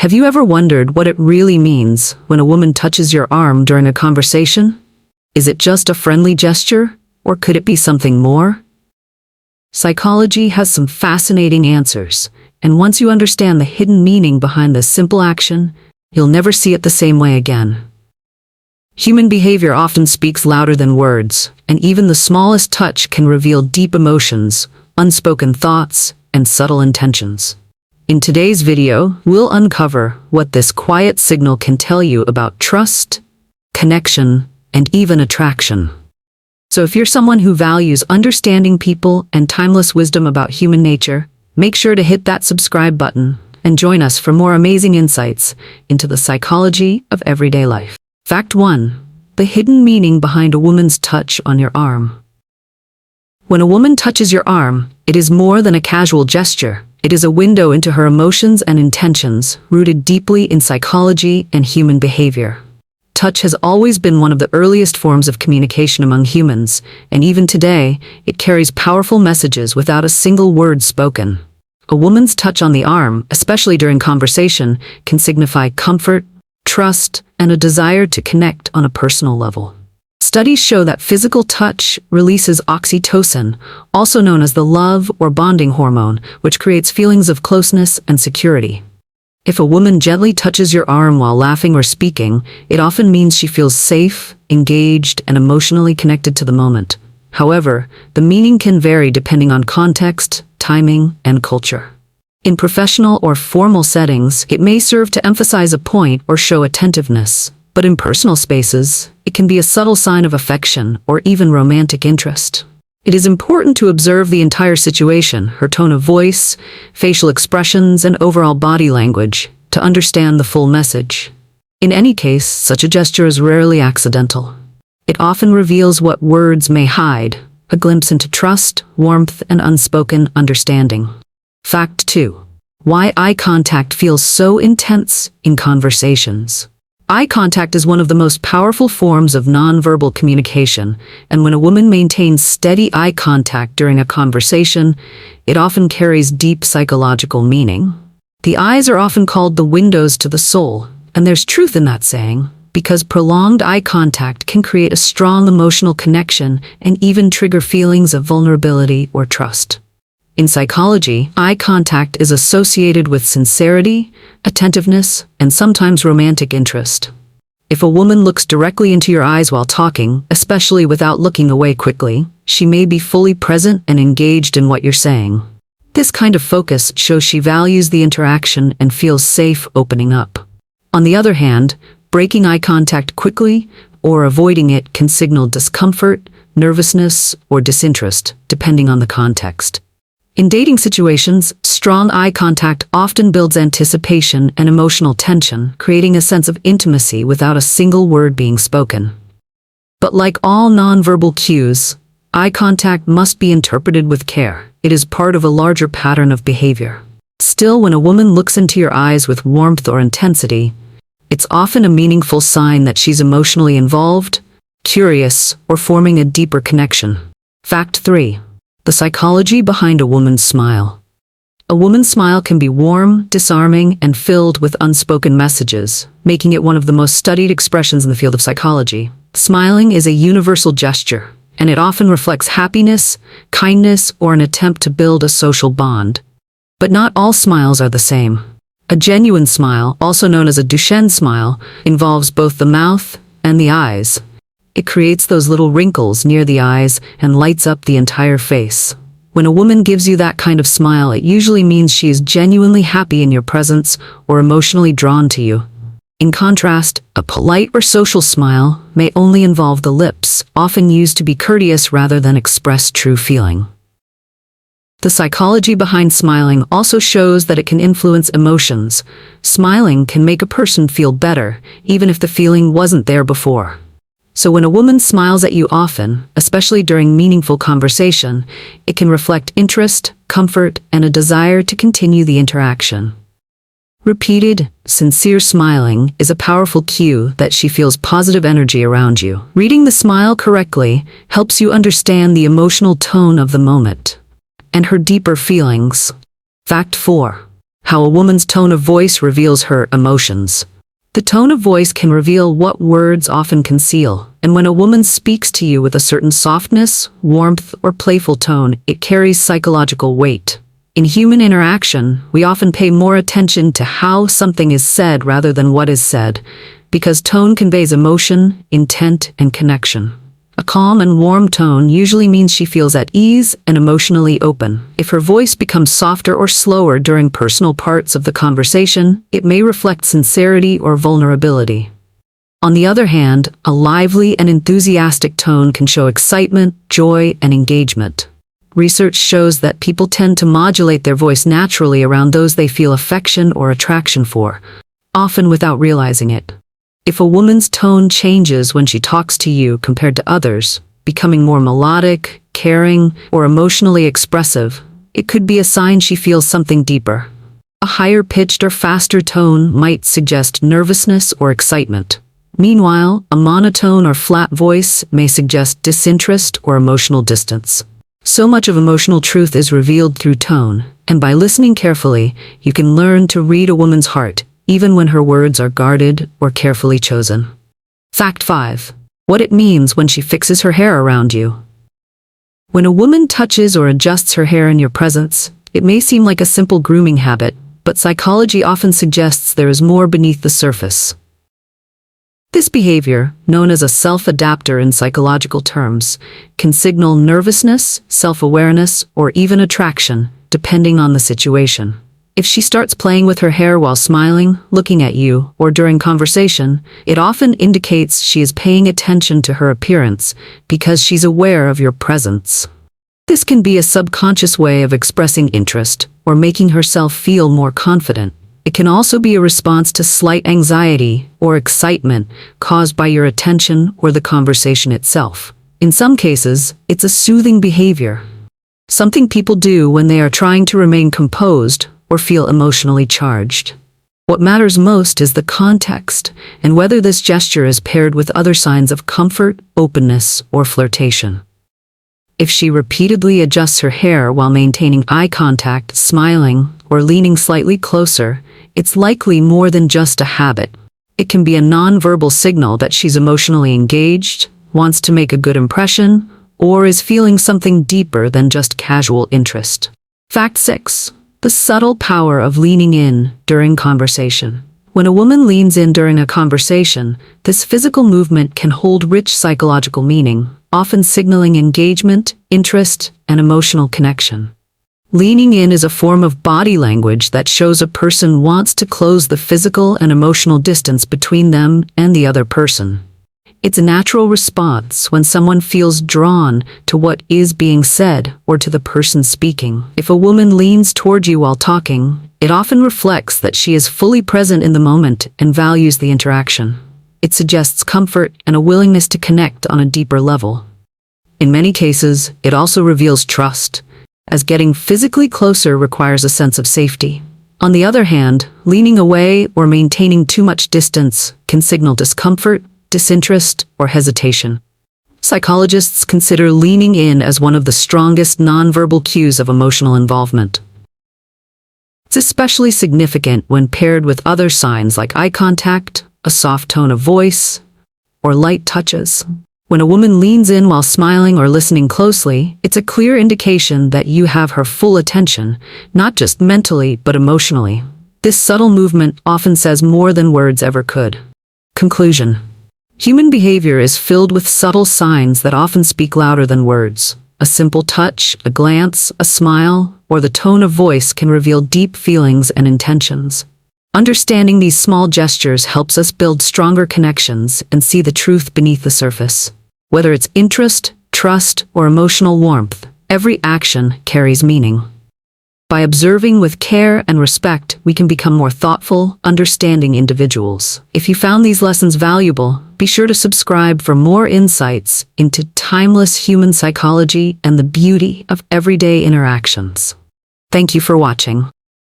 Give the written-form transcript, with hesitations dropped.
Have you ever wondered what it really means when a woman touches your arm during a conversation? Is it just a friendly gesture, or could it be something more? Psychology has some fascinating answers, and once you understand the hidden meaning behind this simple action, you'll never see it the same way again. Human behavior often speaks louder than words, and even the smallest touch can reveal deep emotions, unspoken thoughts, and subtle intentions. In today's video, we'll uncover what this quiet signal can tell you about trust, connection, and even attraction. So if you're someone who values understanding people and timeless wisdom about human nature, make sure to hit that subscribe button and join us for more amazing insights into the psychology of everyday life. Fact 1. The hidden meaning behind a woman's touch on your arm. When a woman touches your arm, it is more than a casual gesture. It is a window into her emotions and intentions, rooted deeply in psychology and human behavior. Touch has always been one of the earliest forms of communication among humans, and even today, it carries powerful messages without a single word spoken. A woman's touch on the arm, especially during conversation, can signify comfort, trust, and a desire to connect on a personal level. Studies show that physical touch releases oxytocin, also known as the love or bonding hormone, which creates feelings of closeness and security. If a woman gently touches your arm while laughing or speaking, it often means she feels safe, engaged, and emotionally connected to the moment. However, the meaning can vary depending on context, timing, and culture. In professional or formal settings, it may serve to emphasize a point or show attentiveness, but in personal spaces, it can be a subtle sign of affection or even romantic interest. It is important to observe the entire situation, her tone of voice, facial expressions, and overall body language, to understand the full message. In any case, such a gesture is rarely accidental. It often reveals what words may hide, a glimpse into trust, warmth, and unspoken understanding. Fact 2. Why eye contact feels so intense in conversations. Eye contact is one of the most powerful forms of nonverbal communication, and when a woman maintains steady eye contact during a conversation, it often carries deep psychological meaning. The eyes are often called the windows to the soul, and there's truth in that saying, because prolonged eye contact can create a strong emotional connection and even trigger feelings of vulnerability or trust. In psychology, eye contact is associated with sincerity, attentiveness, and sometimes romantic interest. If a woman looks directly into your eyes while talking, especially without looking away quickly, she may be fully present and engaged in what you're saying. This kind of focus shows she values the interaction and feels safe opening up. On the other hand, breaking eye contact quickly or avoiding it can signal discomfort, nervousness, or disinterest, depending on the context. In dating situations, strong eye contact often builds anticipation and emotional tension, creating a sense of intimacy without a single word being spoken. But like all nonverbal cues, eye contact must be interpreted with care. It is part of a larger pattern of behavior. Still, when a woman looks into your eyes with warmth or intensity, it's often a meaningful sign that she's emotionally involved, curious, or forming a deeper connection. Fact 3. The psychology behind a woman's smile. A woman's smile can be warm, disarming, and filled with unspoken messages, making it one of the most studied expressions in the field of psychology. Smiling is a universal gesture, and it often reflects happiness, kindness, or an attempt to build a social bond. But not all smiles are the same. A genuine smile, also known as a Duchenne smile, involves both the mouth and the eyes. It creates those little wrinkles near the eyes and lights up the entire face. When a woman gives you that kind of smile, it usually means she is genuinely happy in your presence or emotionally drawn to you. In contrast, a polite or social smile may only involve the lips, often used to be courteous rather than express true feeling. The psychology behind smiling also shows that it can influence emotions. Smiling can make a person feel better, even if the feeling wasn't there before. So when a woman smiles at you often, especially during meaningful conversation, it can reflect interest, comfort, and a desire to continue the interaction. Repeated, sincere smiling is a powerful cue that she feels positive energy around you. Reading the smile correctly helps you understand the emotional tone of the moment and her deeper feelings. Fact 4. How a woman's tone of voice reveals her emotions. The tone of voice can reveal what words often conceal, and when a woman speaks to you with a certain softness, warmth, or playful tone, it carries psychological weight. In human interaction, we often pay more attention to how something is said rather than what is said, because tone conveys emotion, intent, and connection. A calm and warm tone usually means she feels at ease and emotionally open. If her voice becomes softer or slower during personal parts of the conversation, it may reflect sincerity or vulnerability. On the other hand, a lively and enthusiastic tone can show excitement, joy, and engagement. Research shows that people tend to modulate their voice naturally around those they feel affection or attraction for, often without realizing it. If a woman's tone changes when she talks to you compared to others, becoming more melodic, caring, or emotionally expressive, it could be a sign she feels something deeper. A higher-pitched or faster tone might suggest nervousness or excitement. Meanwhile, a monotone or flat voice may suggest disinterest or emotional distance. So much of emotional truth is revealed through tone, and by listening carefully, you can learn to read a woman's heart, even when her words are guarded or carefully chosen. Fact 5. What it means when she fixes her hair around you. When a woman touches or adjusts her hair in your presence, it may seem like a simple grooming habit, but psychology often suggests there is more beneath the surface. This behavior, known as a self-adapter in psychological terms, can signal nervousness, self-awareness, or even attraction, depending on the situation. If she starts playing with her hair while smiling, looking at you, or during conversation, it often indicates she is paying attention to her appearance because she's aware of your presence. This can be a subconscious way of expressing interest or making herself feel more confident. It can also be a response to slight anxiety or excitement caused by your attention or the conversation itself. In some cases, it's a soothing behavior, something people do when they are trying to remain composed or feel emotionally charged. What matters most is the context and whether this gesture is paired with other signs of comfort, openness, or flirtation. If she repeatedly adjusts her hair while maintaining eye contact, smiling, or leaning slightly closer, it's likely more than just a habit. It can be a non-verbal signal that she's emotionally engaged, wants to make a good impression, or is feeling something deeper than just casual interest. Fact 6. The subtle power of leaning in during conversation. When a woman leans in during a conversation, this physical movement can hold rich psychological meaning, often signaling engagement, interest, and emotional connection. Leaning in is a form of body language that shows a person wants to close the physical and emotional distance between them and the other person. It's a natural response when someone feels drawn to what is being said or to the person speaking. If a woman leans toward you while talking, it often reflects that she is fully present in the moment and values the interaction. It suggests comfort and a willingness to connect on a deeper level. In many cases, it also reveals trust, as getting physically closer requires a sense of safety. On the other hand, leaning away or maintaining too much distance can signal discomfort, disinterest, or hesitation. Psychologists consider leaning in as one of the strongest nonverbal cues of emotional involvement. It's especially significant when paired with other signs like eye contact, a soft tone of voice, or light touches. When a woman leans in while smiling or listening closely, it's a clear indication that you have her full attention, not just mentally but emotionally. This subtle movement often says more than words ever could. Conclusion. Human behavior is filled with subtle signs that often speak louder than words. A simple touch, a glance, a smile, or the tone of voice can reveal deep feelings and intentions. Understanding these small gestures helps us build stronger connections and see the truth beneath the surface. Whether it's interest, trust, or emotional warmth, every action carries meaning. By observing with care and respect, we can become more thoughtful, understanding individuals. If you found these lessons valuable, be sure to subscribe for more insights into timeless human psychology and the beauty of everyday interactions. Thank you for watching.